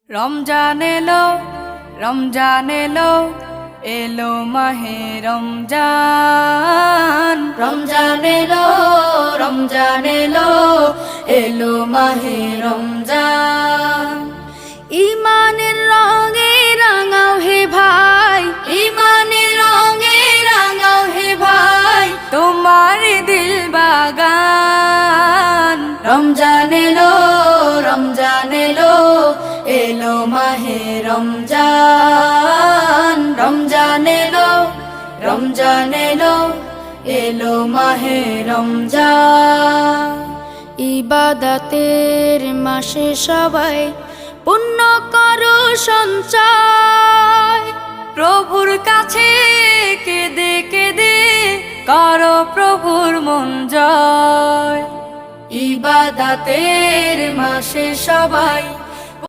রমজান এলো, রমজান এলো, এলো মাহে রমজান। রমজান এলো, রমজান এলো, এলো মাহে রমজান। ইমানের রঙে রাঙাও হে ভাই, ইমানের রঙে রাঙাও হে ভাই, তোমার দিল বাগান। রমজান এলো, রমজান এলো, এলো মাহে রমজান। রমজান এলো, রমজান এলো, এলো মাহে রমজান। ইবাদতের মাসে সবাই পুণ্য করো সঞ্চয়, প্রভুর কাছে কেঁদে কেঁদে করো প্রভুর মন জয়। ইবাদতের মাসে সবাই